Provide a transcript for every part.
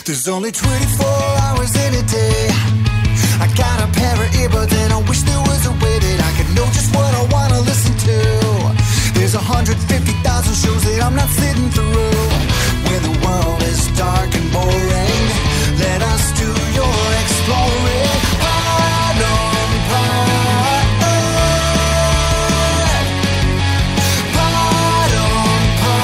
There's only 24 hours in a day. I got a pair of earbuds and I wish there was a way that I could know just what I want to listen to. There's 150,000 shows that I'm not sitting through. When the world is dark and boring, let us do your exploring. Pod on pod. Pod on pod.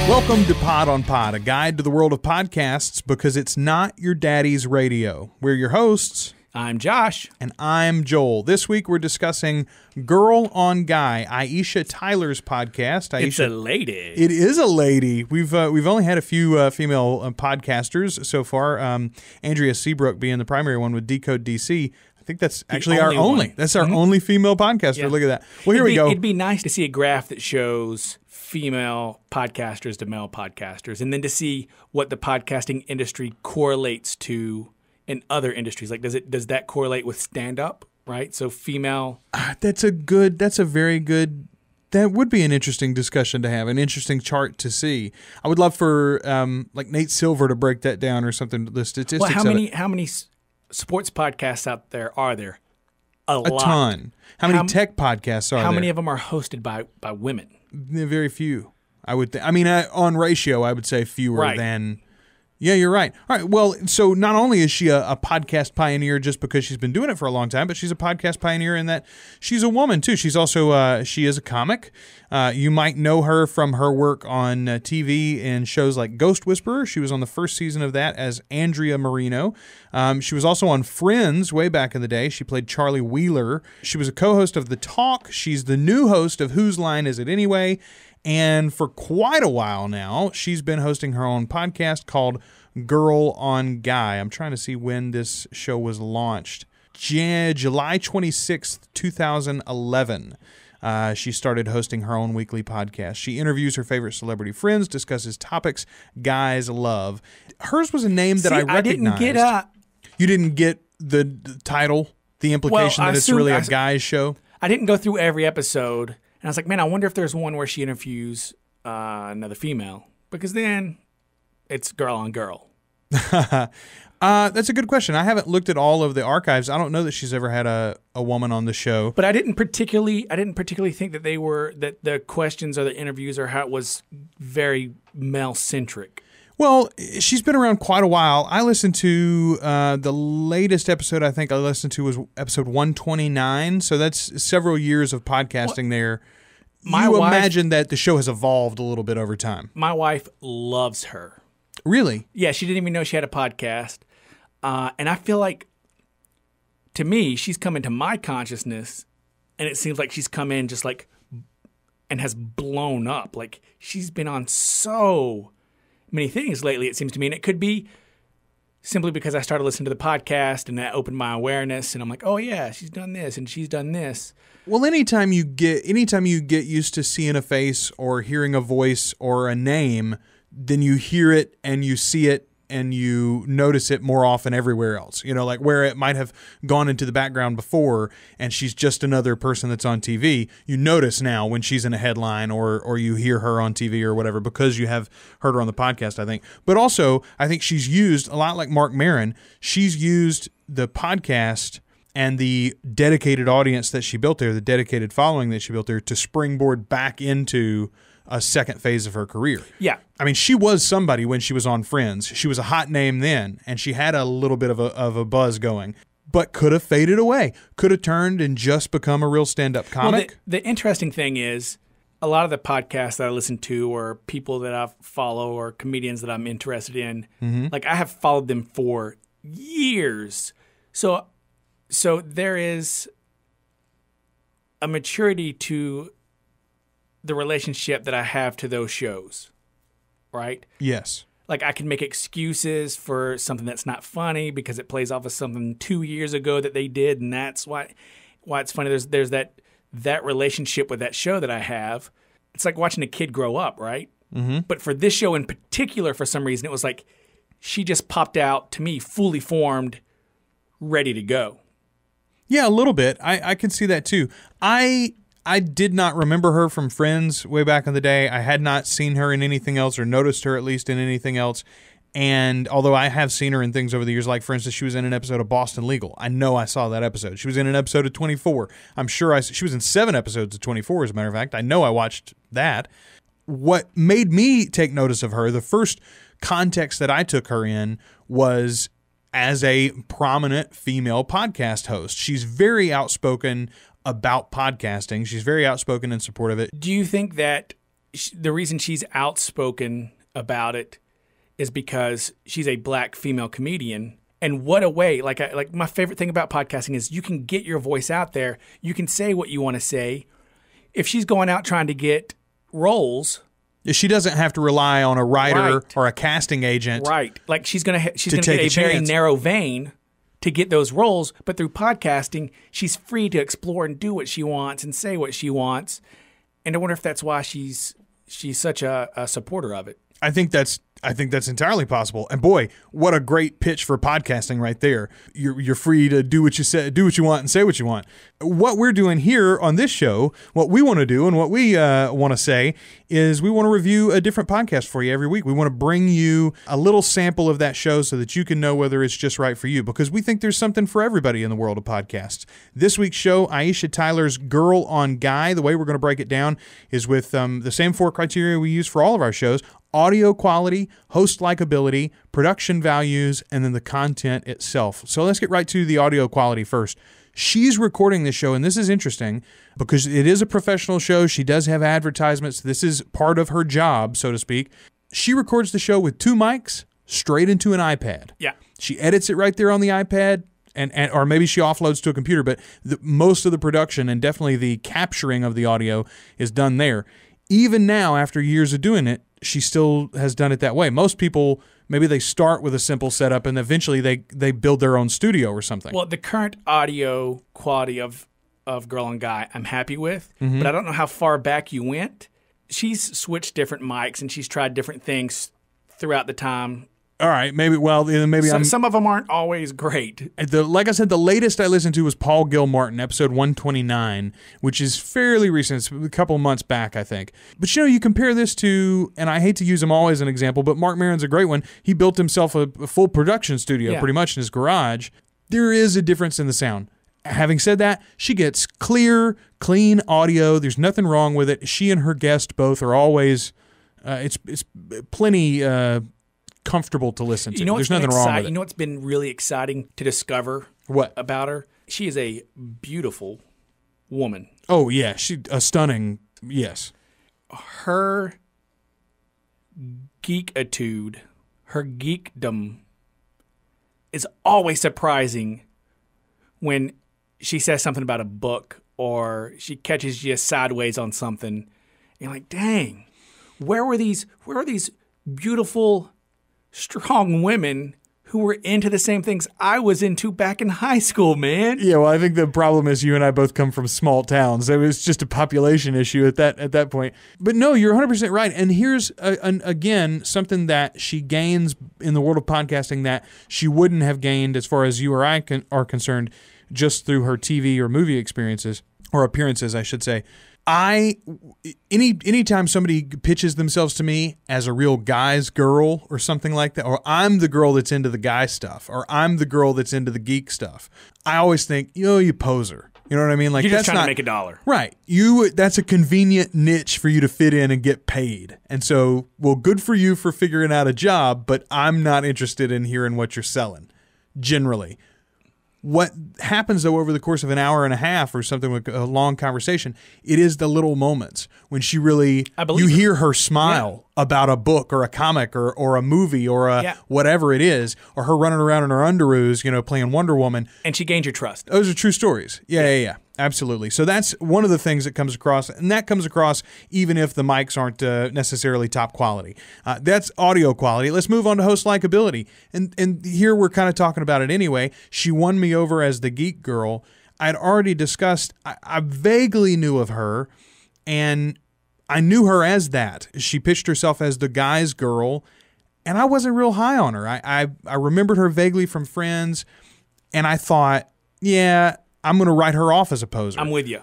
Welcome to Pod on Pod, a guide to the world of podcasts because it's not your daddy's radio. We're your hosts. I'm Josh. And I'm Joel. This week we're discussing Girl on Guy, Aisha Tyler's podcast. Aisha, it's a lady. It is a lady. We've only had a few female podcasters so far. Andrea Seabrook being the primary one with Decode DC. I think that's actually our only. One. That's our only female podcaster. Yeah. Look at that. Well, here we go. It'd be nice to see a graph that shows female podcasters to male podcasters, and then to see what the podcasting industry correlates to in other industries. Like, does that correlate with stand-up, right? So female. That would be an interesting discussion to have, an interesting chart to see. I would love for like Nate Silver to break that down or something. The statistics. Well, how many sports podcasts out there are there? A lot. Ton. How many tech podcasts are there? How many of them are hosted by women? Very few. I would. On ratio, I would say fewer than. Yeah, you're right. All right. Well, so not only is she a podcast pioneer just because she's been doing it for a long time, but she's a podcast pioneer in that she's a woman too. She's also she is a comic. You might know her from her work on TV in shows like Ghost Whisperer. She was on the first season of that as Andrea Marino. She was also on Friends way back in the day. She played Charlie Wheeler. She was a co-host of The Talk. She's the new host of Whose Line Is It Anyway? And for quite a while now, she's been hosting her own podcast called Girl on Guy. I'm trying to see when this show was launched. July 26th, 2011. She started hosting her own weekly podcast. She interviews her favorite celebrity friends, discusses topics guys love. Hers was a name that I recognized. You didn't get the title, the implication that it's really a guy's show? I didn't go through every episode. And I was like, man, I wonder if there's one where she interviews another female. Because then it's girl on girl. That's a good question. I haven't looked at all of the archives. I don't know that she's ever had a woman on the show. But I didn't particularly think that that the questions or the interviews or how it was very male-centric. Well, she's been around quite a while. I listened to the latest episode I think I listened to was episode 129. So that's several years of podcasting there. You imagine that the show has evolved a little bit over time. My wife loves her. Really? Yeah, she didn't even know she had a podcast. And I feel like, to me, she's come into my consciousness, and it seems like she's come in just like, and has blown up. Like, she's been on so many things lately, it seems to me. And it could be simply because I started listening to the podcast and that opened my awareness. And I'm like, oh, yeah, she's done this and she's done this. Well, anytime you get used to seeing a face or hearing a voice or a name, then you hear it and you see it and you notice it more often everywhere else. You know, like where it might have gone into the background before and she's just another person that's on TV, you notice now when she's in a headline or you hear her on TV or whatever because you have heard her on the podcast, I think. But also, I think she's used, a lot like Mark Maron, she's used the podcast and the dedicated audience that she built there, the dedicated following that she built there, to springboard back into a second phase of her career. Yeah. I mean, she was somebody when she was on Friends. She was a hot name then, and she had a little bit of a buzz going, but could have faded away. Could have turned and just become a real stand-up comic. Well, the interesting thing is, a lot of the podcasts that I listen to or people that I follow or comedians that I'm interested in, like I have followed them for years. So there is a maturity to the relationship that I have to those shows, right? Yes. Like I can make excuses for something that's not funny because it plays off of something 2 years ago that they did, and that's why it's funny. There's that relationship with that show that I have. It's like watching a kid grow up, right? Mm-hmm. But for this show in particular, for some reason, it was like she just popped out to me fully formed, ready to go. Yeah, a little bit. I can see that too. I I did not remember her from Friends way back in the day. I had not seen her in anything else, or noticed her at least in anything else. And although I have seen her in things over the years, like for instance, she was in an episode of Boston Legal. I know I saw that episode. She was in an episode of 24. I'm sure she was in 7 episodes of 24, as a matter of fact. I know I watched that. What made me take notice of her, the first context that I took her in, was as a prominent female podcast host. She's very outspoken about podcasting. She's very outspoken in support of it. Do you think that the reason she's outspoken about it is because she's a black female comedian? And what a way, like my favorite thing about podcasting is you can get your voice out there. You can say what you want to say. If she's going out trying to get roles, she doesn't have to rely on a writer or a casting agent. Right. Like she's going to get a very narrow vein to get those roles, but through podcasting, she's free to explore and do what she wants and say what she wants. And I wonder if that's why she's such a supporter of it. I think that's entirely possible. And boy, what a great pitch for podcasting right there. You're free to do what you say, do what you want, and say what you want. What we're doing here on this show, what we want to do and what we want to say is we want to review a different podcast for you every week. We want to bring you a little sample of that show so that you can know whether it's just right for you, because we think there's something for everybody in the world of podcasts. This week's show, Aisha Tyler's Girl on Guy, the way we're going to break it down is with the same 4 criteria we use for all of our shows: audio quality, host likability, production values, and then the content itself. So let's get right to the audio quality first. She's recording this show, and this is interesting because it is a professional show. She does have advertisements. This is part of her job, so to speak. She records the show with 2 mics straight into an iPad. Yeah. She edits it right there on the iPad, and or maybe she offloads to a computer, but most of the production and definitely the capturing of the audio is done there. Even now, after years of doing it, she still has done it that way. Most people, maybe they start with a simple setup and eventually they build their own studio or something. Well, the current audio quality of Girl and Guy, I'm happy with, but I don't know how far back you went. She's switched different mics and she's tried different things throughout the time. All right, maybe some of them aren't always great. Like I said, the latest I listened to was Paul Gilmartin, episode 129, which is fairly recent. It's a couple months back, I think. But you compare this to, and I hate to use him always as an example, but Mark Maron's a great one. He built himself a full production studio pretty much in his garage. There is a difference in the sound. Having said that, she gets clear, clean audio. There's nothing wrong with it. She and her guest both are always, it's plenty comfortable to listen to. There's nothing wrong with it. You know what's been really exciting to discover about her? She is a beautiful woman. Oh, yeah. She's a stunning, yes. Her geekitude, her geekdom is always surprising when she says something about a book or she catches you sideways on something. And you're like, dang, where are these beautiful, strong women who were into the same things I was into back in high school, man? Yeah, well, I think the problem is you and I both come from small towns. It was just a population issue at that point. But no, you're 100% right. And here's, again, something that she gains in the world of podcasting that she wouldn't have gained as far as you or I are concerned just through her TV or movie experiences, or appearances, I should say. Anytime somebody pitches themselves to me as a real guy's girl or something like that, or I'm the girl that's into the guy stuff, or I'm the girl that's into the geek stuff, I always think, you poser. You know what I mean? Like, you're just that's trying to make a dollar. Right. That's a convenient niche for you to fit in and get paid. And so, well, good for you for figuring out a job, but I'm not interested in hearing what you're selling, generally. What happens, though, over the course of an hour and a half or something with a long conversation, it is the little moments when she really, you hear her smile about a book or a comic or a movie or whatever it is, or her running around in her underoos, playing Wonder Woman. And she gained your trust. Those are true stories. Yeah. Absolutely. So that's one of the things that comes across, and that comes across even if the mics aren't necessarily top quality. That's audio quality. Let's move on to host likability. And here we're kind of talking about it anyway. She won me over as the geek girl. I'd already discussed, I vaguely knew of her, and I knew her as that. She pitched herself as the guy's girl, and I wasn't real high on her. I remembered her vaguely from Friends, and I thought, I'm going to write her off as a poser. I'm with you.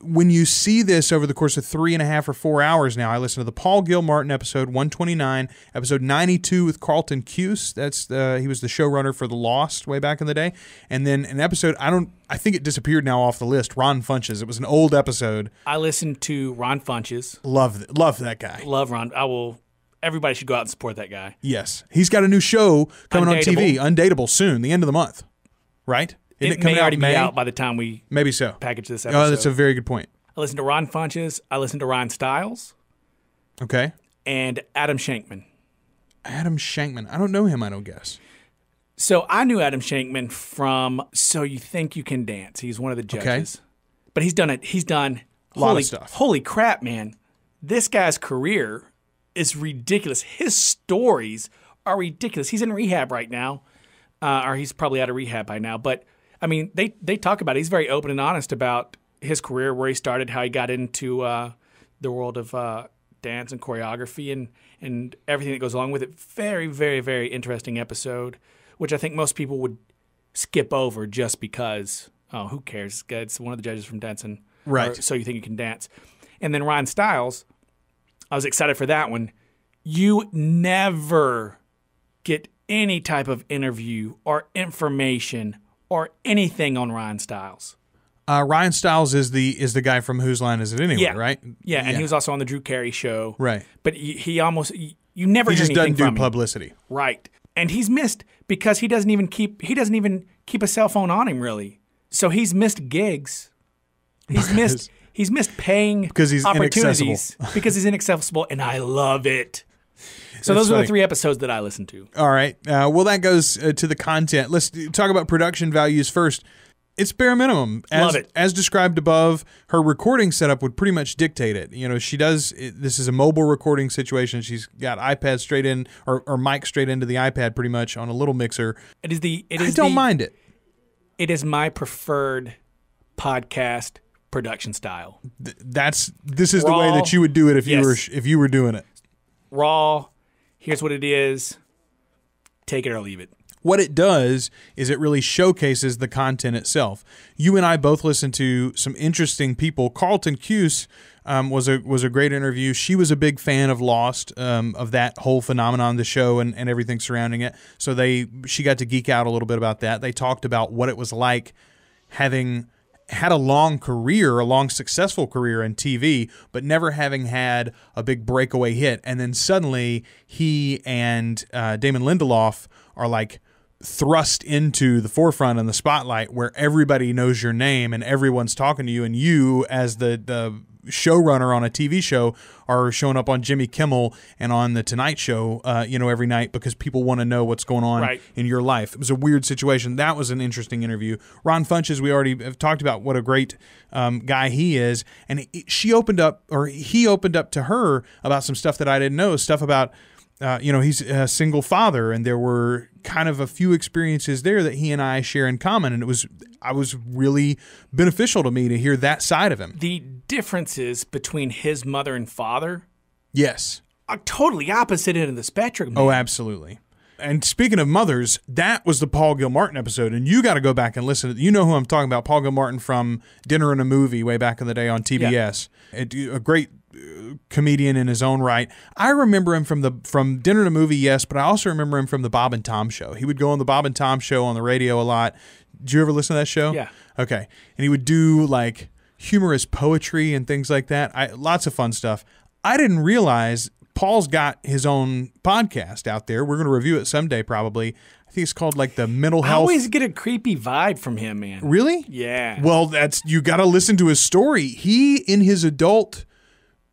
when you see this over the course of 3.5 or 4 hours now, I listened to the Paul Gilmartin episode 129, episode 92 with Carlton Cuse. That's he was the showrunner for The Lost way back in the day. And then an episode, I think it disappeared now off the list, Ron Funches. It was an old episode. I listened to Ron Funches. Love that guy. Love Ron. Everybody should go out and support that guy. Yes. He's got a new show coming on TV, Undateable, soon, the end of the month. Right? It may already be out by the time we maybe so package this episode. Oh, that's a very good point. I listened to Ron Funches. I listened to Ryan Stiles. Okay. And Adam Shankman. Adam Shankman. I don't know him, I don't guess. So I knew Adam Shankman from So You Think You Can Dance. He's one of the judges. Okay. But he's done a lot of stuff. Holy crap, man. This guy's career is ridiculous. His stories are ridiculous. He's in rehab right now. Or he's probably out of rehab by now. But I mean, they talk about it. He's very open and honest about his career, where he started, how he got into the world of dance and choreography and everything that goes along with it. Very, very, very interesting episode, which I think most people would skip over just because, oh, who cares? It's one of the judges from Dancing. Right. So You Think You Can Dance. And then Ryan Stiles, I was excited for that one. You never get any type of interview or information or anything on Ryan Stiles. Ryan Stiles is the guy from Whose Line Is It Anyway, right? Yeah, and he was also on the Drew Carey show. Right. But he almost, you never hear anything from him. He just doesn't do publicity. Right. And he's missed because he doesn't even keep a cell phone on him, really. So he's missed gigs. He's missed paying because he's opportunities because he's inaccessible, and I love it. So those are the 3 episodes that I listened to. All right. Well, that goes to the content. Let's talk about production values first. It's bare minimum. Love it. As described above, her recording setup would pretty much dictate it. You know, this is a mobile recording situation. She's got iPad straight in, or mic straight into the iPad pretty much on a little mixer. I don't mind it. It is my preferred podcast production style. This is the way that you would do it if you were doing it. Raw. Here's what it is. Take it or leave it. What it does is it really showcases the content itself. You and I both listened to some interesting people. Carlton Cuse was a great interview. She was a big fan of Lost, of that whole phenomenon, the show and everything surrounding it. So she got to geek out a little bit about that. They talked about what it was like having had a long successful career in TV, but never having had a big breakaway hit. And then suddenly he and Damon Lindelof are like thrust into the forefront and the spotlight, where everybody knows your name and everyone's talking to you, and you as the showrunner on a TV show are showing up on Jimmy Kimmel and on the Tonight Show, every night because people want to know what's going on in your life. It was a weird situation. That was an interesting interview. Ron Funches, we already have talked about what a great guy he is, and he opened up to her about some stuff that I didn't know, stuff about he's a single father, and there were kind of a few experiences there that he and I share in common, and it was really beneficial to me to hear that side of him. The differences between his mother and father, yes, are totally opposite end of the spectrum, man. Oh, absolutely. And speaking of mothers, that was the Paul Gilmartin episode, and you got to go back and listen. You know who I'm talking about, Paul Gilmartin from Dinner and a Movie way back in the day on TBS. Yeah. A great comedian in his own right. I remember him from Dinner and a Movie, yes, but I also remember him from the Bob and Tom Show. He would go on the Bob and Tom Show on the radio a lot. Did you ever listen to that show? Yeah. Okay. And he would do like humorous poetry and things like that. Lots of fun stuff. I didn't realize Paul's got his own podcast out there. We're going to review it someday probably. I think it's called like the Mental Health. I always get a creepy vibe from him, man. Really? Yeah. Well, you got to listen to his story. He, in his adult,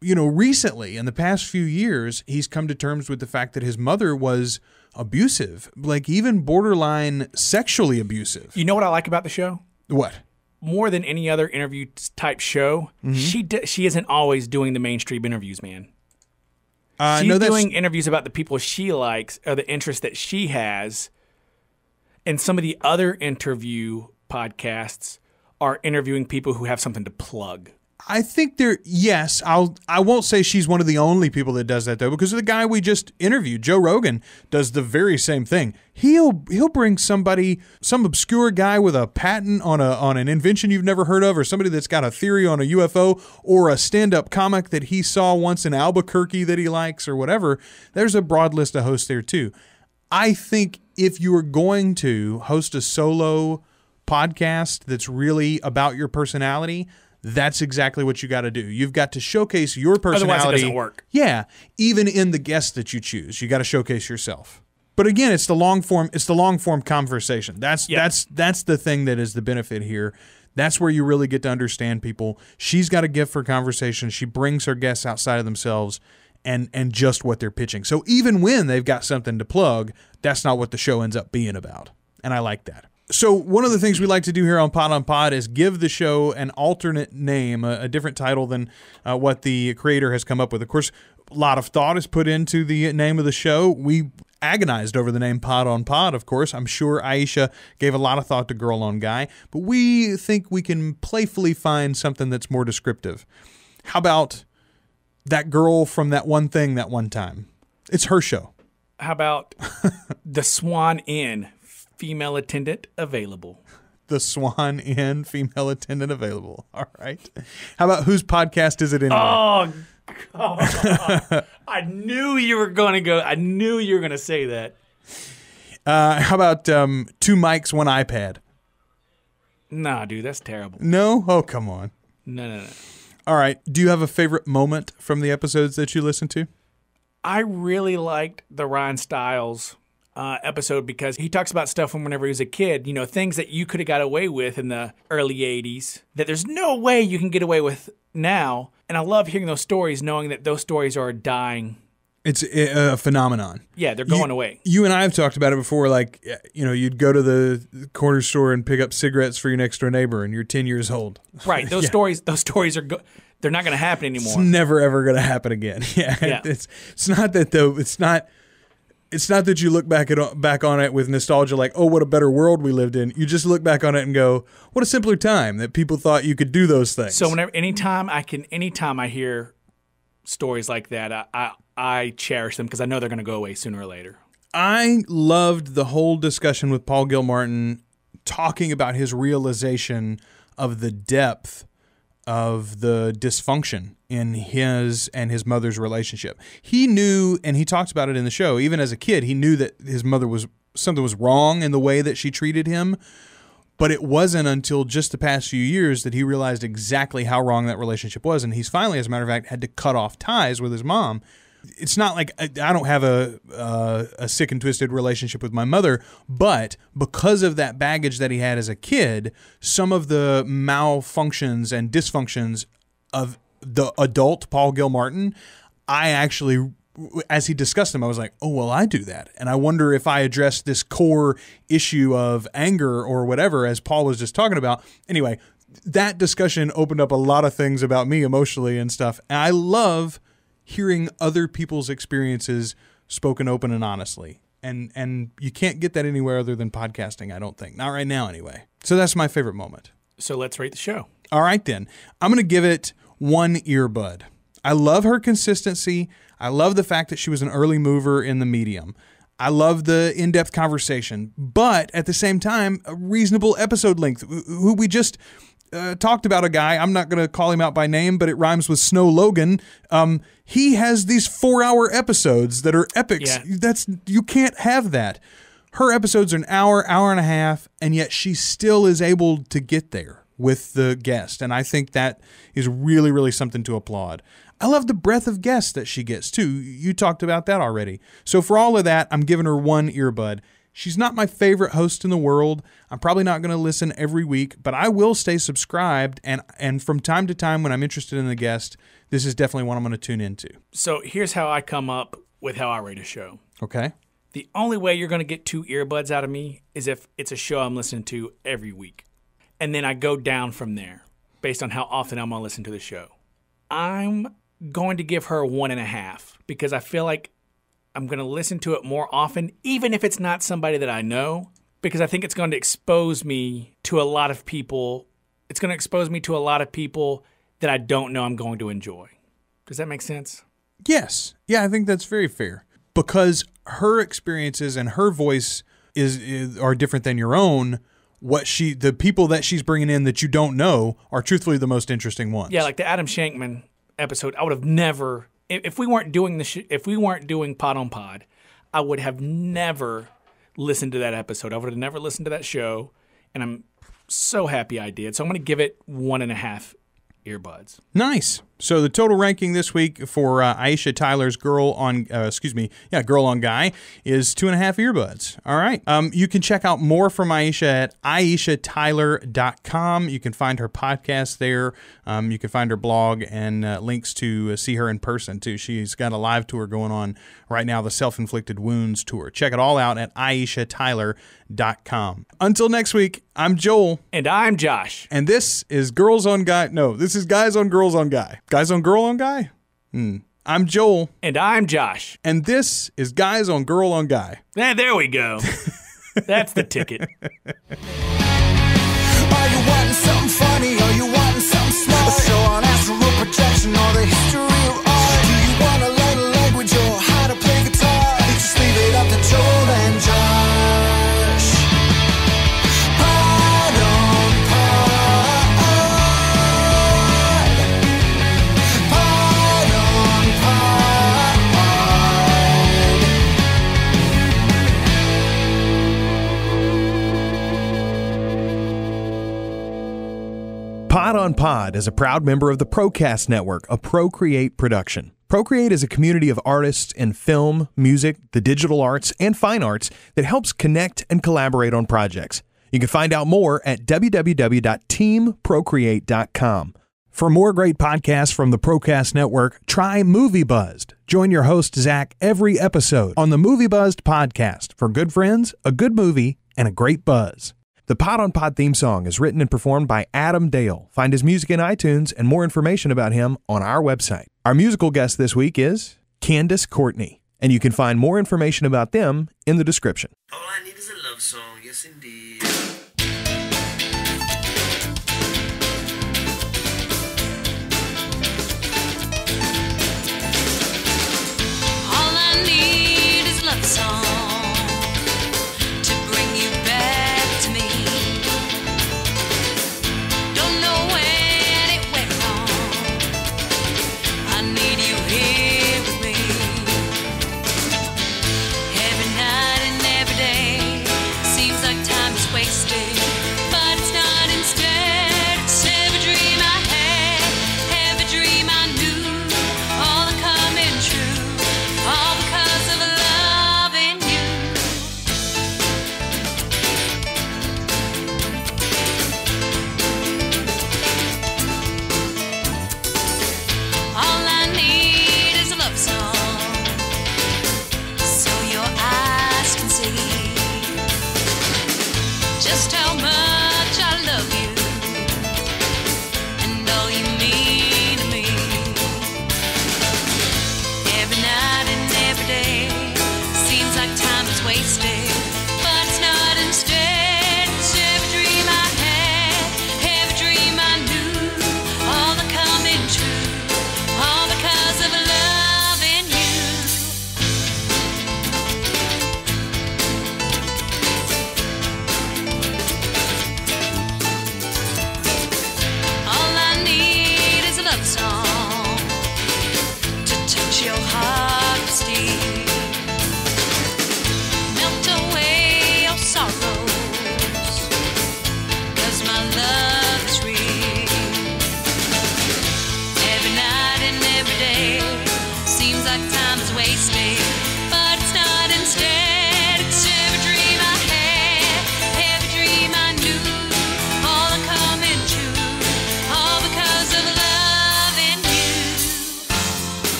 recently, in the past few years, he's come to terms with the fact that his mother was abusive, like even borderline sexually abusive. You know what I like about the show? What? More than any other interview type show, she isn't always doing the mainstream interviews, man. She's doing interviews about the people she likes or the interests that she has. And some of the other interview podcasts are interviewing people who have something to plug. I think yes, I won't say she's one of the only people that does that though, because the guy we just interviewed, Joe Rogan, does the very same thing. He'll bring some obscure guy with a patent on an invention you've never heard of, or somebody that's got a theory on a UFO, or a stand-up comic that he saw once in Albuquerque that he likes, or whatever. There's a broad list of hosts there too. I think if you are going to host a solo podcast that's really about your personality, that's exactly what you got to do. You've got to showcase your personality. Otherwise, it doesn't work. Yeah, even in the guests that you choose, you got to showcase yourself. But again, it's the long form. It's the long form conversation. That's the thing that is the benefit here. That's where you really get to understand people. She's got a gift for conversation. She brings her guests outside of themselves and just what they're pitching. So even when they've got something to plug, that's not what the show ends up being about. And I like that. So one of the things we like to do here on Pod is give the show an alternate name, a different title than what the creator has come up with. Of course, a lot of thought is put into the name of the show. We agonized over the name Pod on Pod, of course. I'm sure Aisha gave a lot of thought to Girl on Guy, but we think we can playfully find something that's more descriptive. How about that girl from that one thing that one time? It's her show. How about the Swan Inn? Female attendant available. The Swan Inn, female attendant available. All right. How about whose podcast is it anyway? Oh, God. I knew you were going to say that. How about two mics, one iPad? Nah, dude, that's terrible. No? Oh, come on. No. All right. Do you have a favorite moment from the episodes that you listened to? I really liked the Ryan Stiles episode because he talks about stuff from whenever he was a kid, things that you could have got away with in the early 80s that there's no way you can get away with now. And I love hearing those stories, knowing that those stories are dying. It's a phenomenon. Yeah, they're going away. You and I have talked about it before, like, you'd go to the corner store and pick up cigarettes for your next door neighbor and you're 10 years old. Right. Those stories are they're not going to happen anymore. It's never, ever going to happen again. Yeah. It's not that, though. It's not that you look back on it with nostalgia like, oh, what a better world we lived in. You just look back on it and go, what a simpler time that people thought you could do those things. So anytime I hear stories like that, I cherish them because I know they're going to go away sooner or later. I loved the whole discussion with Paul Gilmartin talking about his realization of the depth of the dysfunction in his and his mother's relationship. He knew, and he talks about it in the show, even as a kid, he knew that his mother something was wrong in the way that she treated him. But it wasn't until just the past few years that he realized exactly how wrong that relationship was. And he's finally, as a matter of fact, had to cut off ties with his mom. It's not like I don't have a sick and twisted relationship with my mother, but because of that baggage that he had as a kid, some of the malfunctions and dysfunctions of the adult Paul Gilmartin, I actually, as he discussed them, I was like, oh, well, I do that. And I wonder if I address this core issue of anger or whatever, as Paul was just talking about. Anyway, that discussion opened up a lot of things about me emotionally and stuff. And I love hearing other people's experiences spoken open and honestly. And you can't get that anywhere other than podcasting, I don't think. Not right now, anyway. So that's my favorite moment. So let's rate the show. All right, then. I'm going to give it 1 earbud. I love her consistency. I love the fact that she was an early mover in the medium. I love the in-depth conversation. But at the same time, a reasonable episode length. Who we just talked about a guy. I'm not going to call him out by name, but it rhymes with Snow Logan. He has these 4-hour episodes that are epics. Yeah. You can't have that. Her episodes are an hour and a half, and yet she still is able to get there with the guest. And I think that is really, really something to applaud. I love the breadth of guests that she gets, too. You talked about that already. So for all of that, I'm giving her 1 earbud. She's not my favorite host in the world. I'm probably not going to listen every week, but I will stay subscribed. And from time to time when I'm interested in the guest, this is definitely one I'm going to tune into. So here's how I come up with how I rate a show. Okay. The only way you're going to get 2 earbuds out of me is if it's a show I'm listening to every week. And then I go down from there based on how often I'm going to listen to the show. I'm going to give her 1.5 because I feel like I'm going to listen to it more often, even if it's not somebody that I know, because I think it's going to expose me to a lot of people. It's going to expose me to a lot of people that I don't know I'm going to enjoy. Does that make sense? Yes. Yeah, I think that's very fair. Because her experiences and her voice are different than your own. The people that she's bringing in that you don't know are truthfully the most interesting ones. Yeah, like the Adam Shankman episode, I would have never, if we weren't doing Pod on Pod, I would have never listened to that episode. I would have never listened to that show, and I'm so happy I did. So I'm going to give it 1.5 earbuds. Nice. So the total ranking this week for Aisha Tyler's Girl on Guy is 2.5 earbuds. All right. You can check out more from Aisha at aishatyler.com. You can find her podcast there. You can find her blog and links to see her in person too. She's got a live tour going on right now, the Self-Inflicted Wounds Tour. Check it all out at aishatyler.com. Until next week, I'm Joel. And I'm Josh. And this is Girls on Guy. No, this is Guys on Girls on Guy. Guys on Girl on Guy? I'm Joel. And I'm Josh. And this is Guys on Girl on Guy. There we go. That's the ticket. Are you wanting something funny? Are you wanting something smart? A show on astral projection or the history of art? Do you want to learn a language or how to play guitar? Just leave it up to Joel and Josh. Pod on pod. Pod on pod. Pod on Pod is a proud member of the Procast Network, a ProCreate production. ProCreate is a community of artists in film, music, the digital arts, and fine arts that helps connect and collaborate on projects. You can find out more at www.teamprocreate.com. For more great podcasts from the Procast Network, try Movie Buzzed. Join your host, Zach, every episode on the Movie Buzzed podcast for good friends, a good movie, and a great buzz. The Pod on Pod theme song is written and performed by Adam Dale. Find his music in iTunes and more information about him on our website. Our musical guest this week is Candace Courtney, and you can find more information about them in the description. All I need is a love song, yes indeed. All I need is a love song to bring you back to me. Don't know when it went wrong. I need you here with me. Every night and every day seems like time is wasted, but it's not instead. It's every dream I had, every dream I knew, all are coming true, all because of loving you. All I need is a love song, so your eyes can see just how much I love you and all you mean to me. Every night and every day seems like time is wasted,